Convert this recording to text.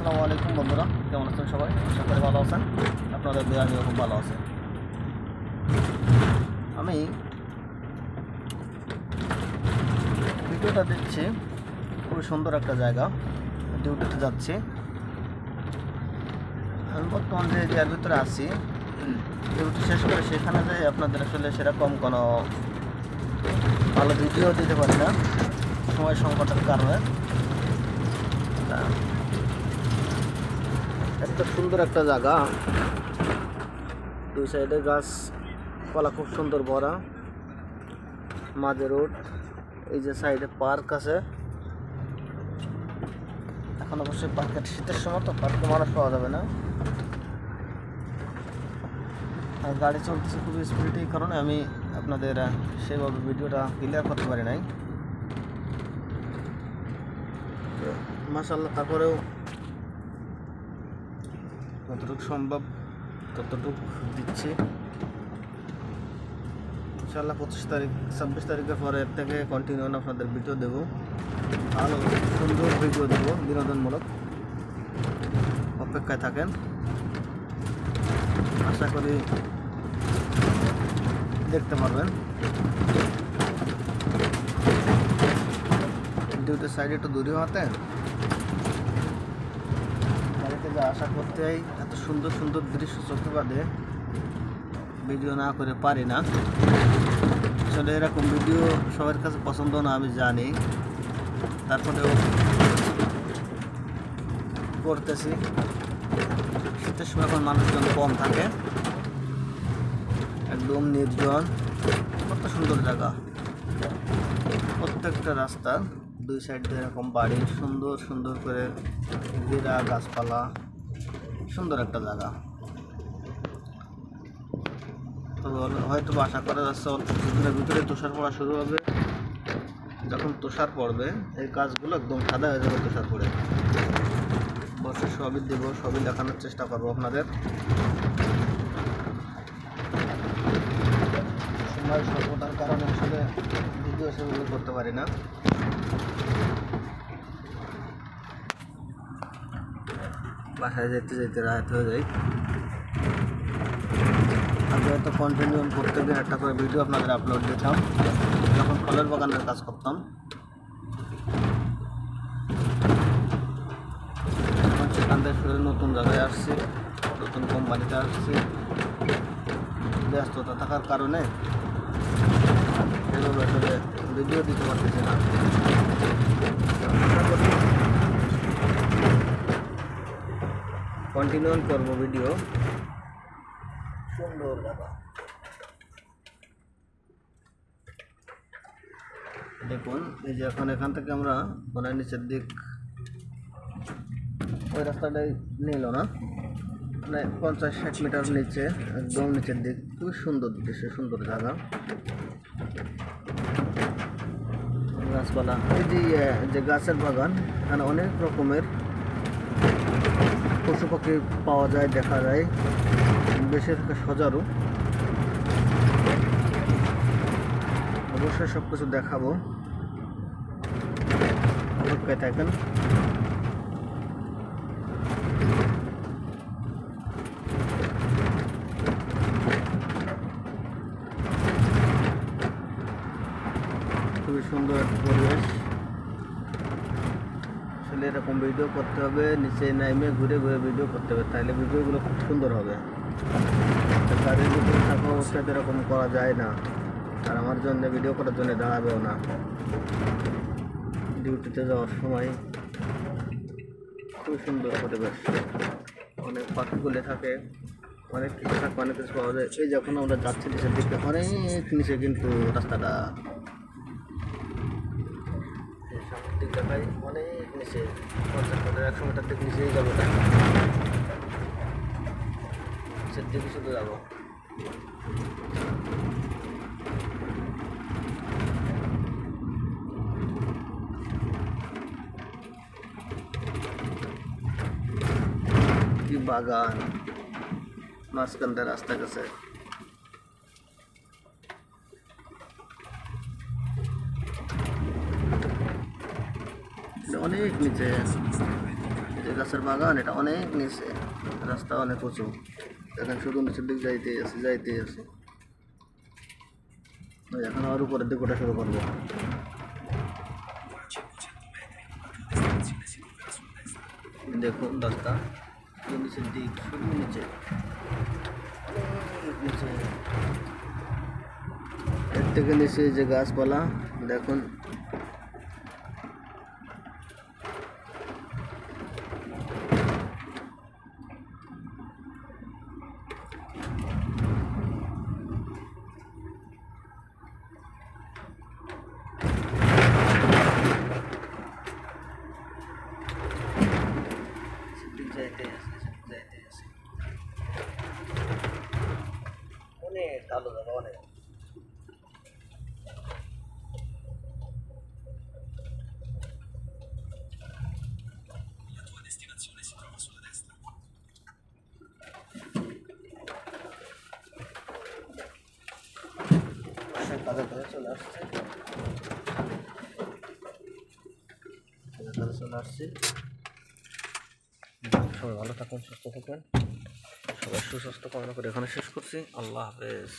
আসসালামু আলাইকুম বন্ধুরা, কেমন আছেন সবাই? আশা করি ভালো আছেন। আপনাদের দয়া আমিও খুব ভালো আছি। আমি ভিডিওটা দেখছি, খুবই সুন্দর একটা জায়গা, ডিউটিতে যাচ্ছি। আমি বর্তমান যে এরিয়ার ভিতরে আছি, ডিউটি শেষ করে সেখানে যাই আপনাদের আসলে সেরকম কোনো ভালো ভিডিও দিতে পারি না, সময় সংকটের কারণে। এত সুন্দর একটা জায়গা, দুই সাইডে গাছপালা খুব সুন্দর ভরা, মাঝে রোড, এই যে সাইডে পার্ক আছে। এখন অবশ্যই পার্কের শীতের সময় তো পার্কে মানুষ পাওয়া যাবে না, আর গাড়ি চলতেছে খুব স্পিডে, এই কারণে আমি আপনাদের সেইভাবে ভিডিওটা ক্লিয়ার করতে পারি নাই। মাশাআল্লাহ, তারপরেও যতটুকু সম্ভব ততটুকু দিচ্ছি। ইনশাআল্লাহ 26 তারিখের পরে এর থেকে কন্টিনিউ আপনাদের ভিডিও দেবো, ভালো সুন্দর ভিডিও দেবো, বিনোদনমূলক। অপেক্ষায় থাকেন, আশা করি দেখতে পারবেন। ডিউটির সাইডে একটু দূরে হতে বাড়িতে যা আশা করতে এত সুন্দর সুন্দর দৃশ্য চোখে বাদে ভিডিও না করে পারি না। আসলে এরকম ভিডিও সবার কাছে পছন্দ না, আমি জানি, তারপরেও করতেছি। শীতের সময় এখন মানুষজন কম থাকে, একদম নির্জন, কত সুন্দর জায়গা। প্রত্যেকটা রাস্তার দুই সাইড দিয়ে এরকম বাড়ি, সুন্দর সুন্দর করে ঘেরা গাছপালা, সুন্দর একটা জায়গা। তো হয়তো আশা করা যাচ্ছে অল্প কিছুদিনের ভিতরে তুষার পড়া শুরু হবে। যখন তুষার পড়বে এই গাছগুলো একদম সাদা হয়ে যাবে তুষার পড়ে। বছর সবই দেবো, সবই দেখানোর চেষ্টা করবো আপনাদের। সময় স্বল্পতার কারণে আসলে ভিডিও সেগুলো করতে পারি না। বাসায় যেতে যেতে রাত হয়ে যায়। আমি হয়তো কন্টিনিউ প্রত্যেকদিন একটা করে ভিডিও আপনাদের আপলোড দিতাম যখন ফলের বাগানের কাজ করতাম। এখন সেখান থেকে ফিরে নতুন জায়গায় আসছি, নতুন কোম্পানিতে আসছি। ব্যস্ততা থাকার কারণে এভাবে আসলে ভিডিও দিতে পারতেছি না। কন্টিনিউ করবো ভিডিও। সুন্দর জায়গা, দেখুন এই যে এখন এখান থেকে আমরা মানে নিচের দিক, ওই রাস্তাটাই নিল না, মানে 50-60 মিটার নিচে, একদম নিচের দিক, খুবই সুন্দর দৃশ্য, সুন্দর জায়গা, গাছপালা। এই যে গাছের বাগান, এখানে অনেক রকমের পশু পাখি পাওয়া যায়, দেখা যায়, বেশি থেকে সজারু। অবশ্যই সব কিছু দেখাবো, অপেক্ষায় থাকেন। খুবই সুন্দর একটা পরিবেশ। আসলে এরকম ভিডিও করতে হবে, নিচে নামে ঘুরে ঘুরে ভিডিও করতে হবে, তাহলে ভিডিওগুলো খুব সুন্দর হবে। গাড়ির ভিতরে থাকা অবস্থায় এরকম করা যায় না, আর আমার জন্য ভিডিও করার জন্য দাঁড়াবেও না। ডিউটিতে যাওয়ার সময় খুব সুন্দর পরিবেশ, অনেক পাখিগুলো থাকে, অনেক কিছু থাকে, অনেক কিছু পাওয়া যায়। এই যখন আমরা যাচ্ছি নিচের দিকে, অনেক নিচে কিন্তু রাস্তাটা, সামনের দিক দেখায় অনেক নিচে, 50 মিটার 100 মিটার দিক নিচেই যাবো, নিচের দিকে শুধু যাবো। কি বাগান, মাঝখান দিয়ে রাস্তা গেছে। অনেক নিচে এই গাছের বাগান, এটা অনেক নিচে, রাস্তা অনেক উঁচু, এখন শুধু নিচের দিক যাইতেই আছে। এখন আর উপরের দিকে ওঠা শুরু করবো। দেখুন রাস্তা নিচের দিক, শুধু নিচে, এর থেকে নিচে যে গাছপালা দেখুন। অনেক কালো জায়গা, অনেক। চলে আসছে। সবাই ভালো থাকুন, সুস্থ থাকুন, সবাই সুস্বাস্থ্য কামনা করে এখানে শেষ করছি। আল্লাহ হাফেজ।